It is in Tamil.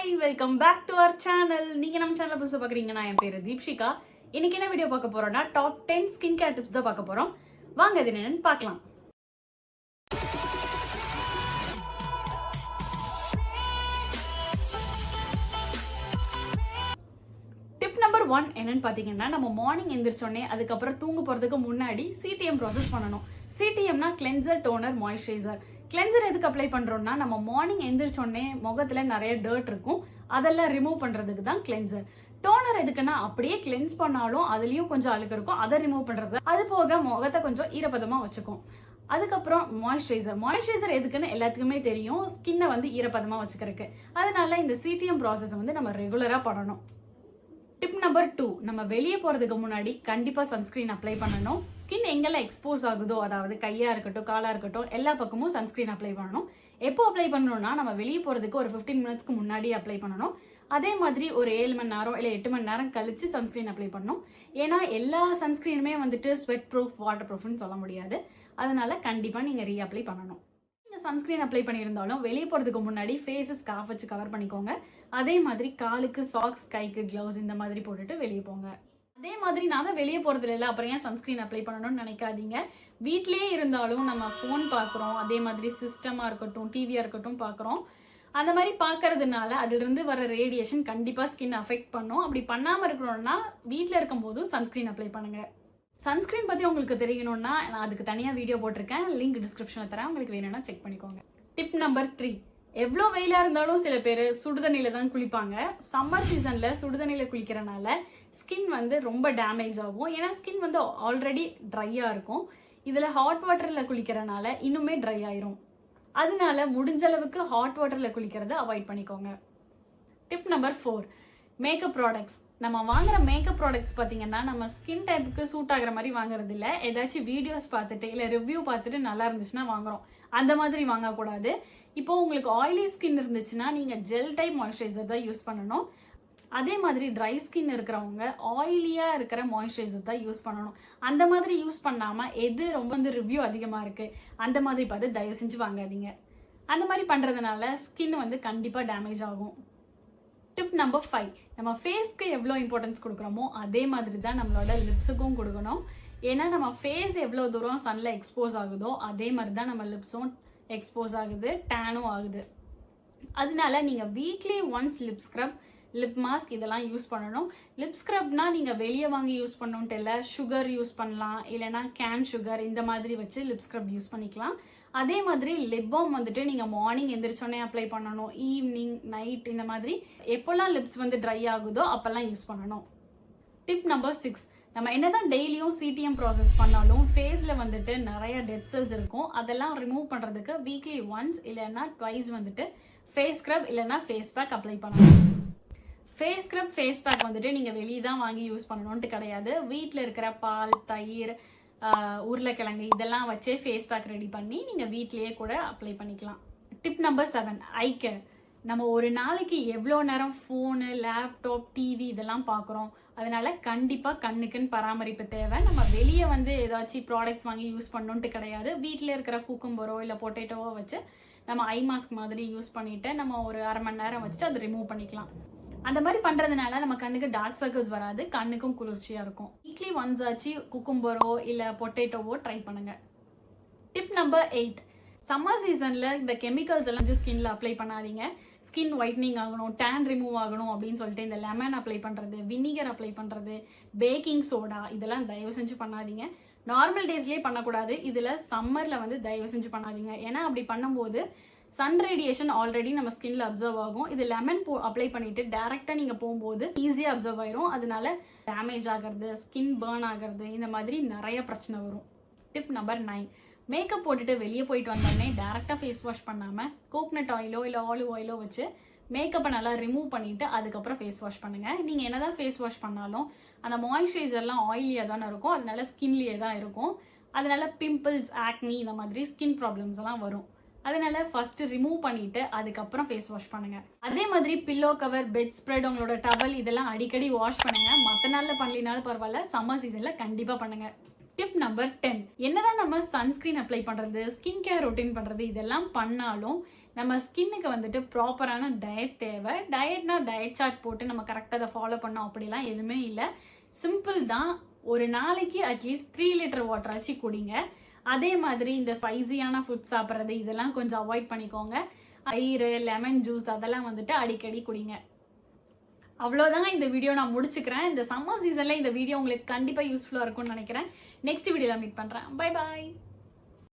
Hi, welcome back to our channel. நீங்க நம்ம சேனலை புதுசா பார்க்குறீங்க. நான் என் பேரு தீப்ஷிகா. இன்னைக்கு என்ன வீடியோ பார்க்க போறோம்னா டாப் 10 ஸ்கின் கேர் டிப்ஸ் தான் பார்க்க போறோம். வாங்க இது என்னன்னு பார்க்கலாம். டிப் நம்பர் 1 என்னன்னு பாத்தீங்கன்னா, நம்ம மார்னிங் எந்திரிச்சோடனே அதுக்கப்புறம் தூங்க போறதுக்கு முன்னாடி சிடிஎம் ப்ராசஸ் பண்ணணும். சிடிஎம்னா கிளென்சர், டோனர், மாய்ஸ்சரைசர். கிளென்சர் எதுக்கு அப்ளை பண்றோம்னா, நம்ம மார்னிங் எந்திரிச்சோடனே முகத்துல நிறைய டர்ட் இருக்கும், அதெல்லாம் ரிமூவ் பண்றதுக்கு தான் கிளென்சர். டோனர் எதுக்குன்னா, அப்படியே கிளென்ஸ் பண்ணாலும் அதுலயும் கொஞ்சம் அழுக்கு இருக்கும், அதை ரிமூவ் பண்றது. அது போக முகத்தை கொஞ்சம் ஈரப்பதமா வச்சுக்கும். அதுக்கப்புறம் மாய்ஸ்சரைசர் எதுக்குன்னு எல்லாத்துக்குமே தெரியும், ஸ்கின்னை வந்து ஈரப்பதமா வச்சுக்கிறதுக்கு. அதனால இந்த சிடிஎம் ப்ராசஸ் வந்து நம்ம ரெகுலரா பண்ணணும். டிப் நம்பர் 2, நம்ம வெளியே போறதுக்கு முன்னாடி கண்டிப்பா சன்ஸ்கிரீன் அப்ளை பண்ணணும். ஸ்கின் எங்கெல்லாம் எக்ஸ்போஸ் ஆகுதோ, அதாவது கையா இருக்கட்டும், காலா இருக்கட்டும், எல்லா பக்கமும் சன்ஸ்கிரீன் அப்ளை பண்ணணும். எப்போ அப்ளை பண்ணணும்னா, நம்ம வெளியே போறதுக்கு ஒரு 15 மினிட்ஸ்க்கு முன்னாடி அப்ளை பண்ணணும். அதே மாதிரி ஒரு 7 மணி நேரம் இல்ல 8 மணி நேரம் கழிச்சு சன்ஸ்கிரீன் அப்ளை பண்ணணும். ஏன்னா எல்லா சன்ஸ்கிரீனுமே வந்துட்டு ஸ்வெட் ப்ரூஃப், வாட்டர் ப்ரூஃப்னு சொல்ல முடியாது. அதனால கண்டிப்பா நீங்க ரீ அப்ளை பண்ணணும். சன்ஸ்கிரீன் அப்ளை பண்ணியிருந்தாலும் வெளியே போறதுக்கு முன்னாடி ஃபேஸை ஸ்கார்ஃப் வச்சு கவர் பண்ணிக்கோங்க. அதே மாதிரி காலுக்கு சாக்ஸ், கைக்கு கிளவுஸ் இந்த மாதிரி போட்டுட்டு வெளியே போங்க. அதே மாதிரி நான் தான் வெளியே போறது இல்லை, அப்புறம் ஏன் சன்ஸ்கிரீன் அப்ளை பண்ணணும்னு நினைக்காதீங்க. வீட்லயே இருந்தாலும் நம்ம ஃபோன் பார்க்குறோம், அதே மாதிரி சிஸ்டமா இருக்கட்டும், டிவியா இருக்கட்டும் பார்க்குறோம். அந்த மாதிரி பார்க்கறதுனால அதுல இருந்து வர ரேடியேஷன் கண்டிப்பா ஸ்கின் அஃபெக்ட் பண்ணும். அப்படி பண்ணாம இருக்கணும்னா வீட்டில் இருக்கும் போதும் சன்ஸ்கிரீன் அப்ளை பண்ணுங்க. சன்ஸ்கிரீன் பத்தி உங்களுக்கு தெரியணும்னா நான் அதுக்கு தனியா வீடியோ போட்டிருக்கேன், லிங்க் டிஸ்கிரிப்ஷன்ல தரேன், உங்களுக்கு வேணும்னா செக் பண்ணிக்கோங்க. டிப் நம்பர் 3, எவ்வளோ வெயிலா இருந்தாலும் சில பேர் சுடுதண்ணில தான் குளிப்பாங்க. சம்மர் சீசன்ல சுடுதண்ணில குளிக்கிறனால ஸ்கின் வந்து ரொம்ப டேமேஜ் ஆகும். ஏன்னா ஸ்கின் வந்து ஆல்ரெடி ட்ரையா இருக்கும். இதுல ஹாட் வாட்டர்ல குளிக்கிறனால இன்னுமே ட்ரை ஆயிரும். அதனால முடிஞ்ச அளவுக்கு ஹாட் வாட்டர்ல குளிக்கிறத அவாய்ட் பண்ணிக்கோங்க. Tip number 4, makeup products. நம்ம வாங்குற மேக்கப் ப்ராடக்ட்ஸ் பார்த்தீங்கன்னா, நம்ம ஸ்கின் டைப்புக்கு சூட் ஆகிற மாதிரி வாங்குறது இல்லை. ஏதாச்சும் வீடியோஸ் பார்த்துட்டு இல்லை ரிவ்யூ பார்த்துட்டு நல்லா இருந்துச்சுன்னா வாங்குறோம். அந்த மாதிரி வாங்கக்கூடாது. இப்போ உங்களுக்கு ஆயிலி ஸ்கின் இருந்துச்சுன்னா நீங்கள் ஜெல் டைப் மாய்ஸ்சரைசர் தான் யூஸ் பண்ணணும். அதே மாதிரி ட்ரை ஸ்கின் இருக்கிறவங்க ஆயிலியாக இருக்கிற மாய்ஸ்சரைசர் தான் யூஸ் பண்ணணும். அந்த மாதிரி யூஸ் பண்ணாமல் எது ரொம்ப வந்து ரிவ்யூ அதிகமாக இருக்குது அந்த மாதிரி பார்த்து தயவு செஞ்சு வாங்காதீங்க. அந்த மாதிரி பண்ணுறதுனால ஸ்கின் வந்து கண்டிப்பாக டேமேஜ் ஆகும். டிப் நம்பர் 5, நம்ம ஃபேஸ்க்கு எவ்வளோ இம்பார்ட்டன்ஸ் கொடுக்குறோமோ அதே மாதிரி தான் நம்மளோட லிப்ஸுக்கும் கொடுக்கணும். ஏன்னா நம்ம ஃபேஸ் எவ்வளோ தூரம் சன்ல எக்ஸ்போஸ் ஆகுதோ அதே மாதிரி தான் நம்ம லிப்ஸும் எக்ஸ்போஸ் ஆகுது, டேனும் ஆகுது. அதனால நீங்கள் weekly once lip scrub, lip mask இதெல்லாம் யூஸ் பண்ணணும். லிப் ஸ்க்ரப்னா நீங்கள் வெளியே வாங்கி யூஸ் பண்ணணுன்ட்டு இல்லை, சுகர் யூஸ் பண்ணலாம், இல்லைனா கேன் சுகர் இந்த மாதிரி வச்சு லிப் ஸ்க்ரப் யூஸ் பண்ணிக்கலாம். அதே மாதிரி லிப் பாம் வந்துட்டு நீங்கள் மார்னிங் எந்திரிச்சோடனே அப்ளை பண்ணணும், ஈவினிங், நைட் இந்த மாதிரி எப்போல்லாம் லிப்ஸ் வந்து ட்ரை ஆகுதோ அப்போல்லாம் யூஸ் பண்ணணும். டிப் நம்பர் 6, நம்ம என்னதான் டெய்லியும் சிடிஎம் ப்ராசஸ் பண்ணாலும் ஃபேஸில் வந்துட்டு நிறைய டெட் செல்ஸ் இருக்கும். அதெல்லாம் ரிமூவ் பண்ணுறதுக்கு வீக்லி ஒன்ஸ் இல்லைன்னா ட்வைஸ் வந்துட்டு ஃபேஸ் ஸ்க்ரப் இல்லைன்னா ஃபேஸ் பேக் அப்ளை பண்ணணும். ஃபேஸ் ஸ்க்ரப், ஃபேஸ் பேக் வந்துட்டு நீங்கள் வெளியே தான் வாங்கி யூஸ் பண்ணணுன்ட்டு கிடையாது. வீட்டில் இருக்கிற பால், தயிர், உருளைக்கிழங்கு இதெல்லாம் வச்சே ஃபேஸ் பேக் ரெடி பண்ணி நீங்கள் வீட்லேயே கூட அப்ளை பண்ணிக்கலாம். டிப் நம்பர் 7, ஐ கேர். நம்ம ஒரு நாளைக்கு எவ்வளோ நேரம் ஃபோனு, லேப்டாப், டிவி இதெல்லாம் பார்க்குறோம். அதனால கண்டிப்பாக கண்ணுக்குன்னு பராமரிப்பு தேவை. நம்ம வெளியே வந்து ஏதாச்சும் ப்ராடக்ட்ஸ் வாங்கி யூஸ் பண்ணணுன்ட்டு கிடையாது. வீட்டில் இருக்கிற குக்கும்பரோ இல்லை பொட்டேட்டோவோ வச்சு நம்ம ஐ மாஸ்க் மாதிரி யூஸ் பண்ணிவிட்டு நம்ம ஒரு அரை மணி நேரம் வச்சுட்டு அதை ரிமூவ் பண்ணிக்கலாம். அந்த மாதிரி பண்றதுனால நம்ம கண்ணுக்கு டார்க் சர்க்கிள்ஸ் வராது, கண்ணுக்கும் குளிர்ச்சியா இருக்கும். வீக்லி ஒன்ஸ் ஆச்சு குக்கும்பரோ இல்ல பொட்டேட்டோவோ ட்ரை பண்ணுங்க. டிப் நம்பர் 8, சம்மர் சீசன்ல இந்த கெமிக்கல்ஸ் எல்லாம் ஸ்கின்ல அப்ளை பண்ணாதீங்க. ஸ்கின் ஒயிட்னிங் ஆகணும், டேன் ரிமூவ் ஆகணும் அப்படின்னு சொல்லிட்டு இந்த லெமன் அப்ளை பண்றது, வினிகர் அப்ளை பண்றது, பேக்கிங் சோடா இதெல்லாம் தயவு செஞ்சு பண்ணாதீங்க. நார்மல் டேஸ்லயே பண்ணக்கூடாது, இதுல சம்மர்ல வந்து தயவு செஞ்சு பண்ணாதீங்க. ஏன்னா அப்படி பண்ணும்போது சன் ரேடியேஷன் ஆல்ரெடி நம்ம ஸ்கின்ல அப்சர்வ் ஆகும். இது லெமன் அப்ளை பண்ணிட்டு டைரக்டா நீங்க போகும்போது ஈஸியா அப்சர்வ் ஆயிரும். அதனால டேமேஜ் ஆகிறது, ஸ்கின் பர்ன் ஆகிறது இந்த மாதிரி நிறைய பிரச்சனை வரும். டிப் நம்பர் 9, மேக்கப் போட்டுட்டு வெளியே போயிட்டு வந்தோடனே டைரக்டா ஃபேஸ் வாஷ் பண்ணாம கோகனட் ஆயிலோ இல்லை ஆலிவ் ஆயிலோ வச்சு மேக்கப்பை நல்லா ரிமூவ் பண்ணிட்டு அதுக்கப்புறம் ஃபேஸ் வாஷ் பண்ணுங்க. நீங்க என்னதான் ஃபேஸ் வாஷ் பண்ணாலும் அந்த மாய்ஸ்சரைசர்லாம் ஆயிலியா தானே இருக்கும், அதனால ஸ்கின்லயே தான் இருக்கும். அதனால பிம்பிள்ஸ், ஆக்னி இந்த மாதிரி ஸ்கின் ப்ராப்ளம்ஸ் எல்லாம் வரும். அதனால ஃபர்ஸ்ட் ரிமூவ் பண்ணிட்டு அதுக்கப்புறம் ஃபேஸ் வாஷ் பண்ணுங்க. அதே மாதிரி பில்லோ கவர், பெட் ஸ்ப்ரெட், உங்களோட டவல் இதெல்லாம் அடிக்கடி வாஷ் பண்ணுங்க. மற்ற நாள்ல பண்ணலினாலும் பரவாயில்ல, சம்மர் சீசன்ல கண்டிப்பா பண்ணுங்க. Tip number 10. என்னதான் நம்ம சன்ஸ்கிரீன் அப்ளை பண்றது, ஸ்கின் கேர் ரொட்டீன் பண்றது இதெல்லாம் பண்ணாலும் நம்ம ஸ்கின்னுக்கு வந்துட்டு ப்ராப்பரான டயட் தேவை. டயட்னா டயட் சார்ட் போட்டு நம்ம கரெக்டாக அதை ஃபாலோ பண்ணோம் அப்படிலாம் எதுவுமே இல்லை. சிம்பிள் தான். ஒரு நாளைக்கு அட்லீஸ்ட் 3 லிட்டர் வாட்டர் ஆச்சு குடிங்க. அதே மாதிரி இந்த ஸ்பைசியான ஃபுட் சாப்பிட்றது இதெல்லாம் கொஞ்சம் அவாய்ட் பண்ணிக்கோங்க. தயிர், லெமன் ஜூஸ் அதெல்லாம் வந்துட்டு அடிக்கடி குடிங்க. அவ்வளோதான், இந்த வீடியோ நான் முடிச்சுக்கிறேன். இந்த சம்மர் சீசனில் இந்த வீடியோ உங்களுக்கு கண்டிப்பாக யூஸ்ஃபுல்லாக இருக்கும்னு நினைக்கிறேன். நெக்ஸ்ட் வீடியோவில் மீட் பண்ணுறேன். Bye bye.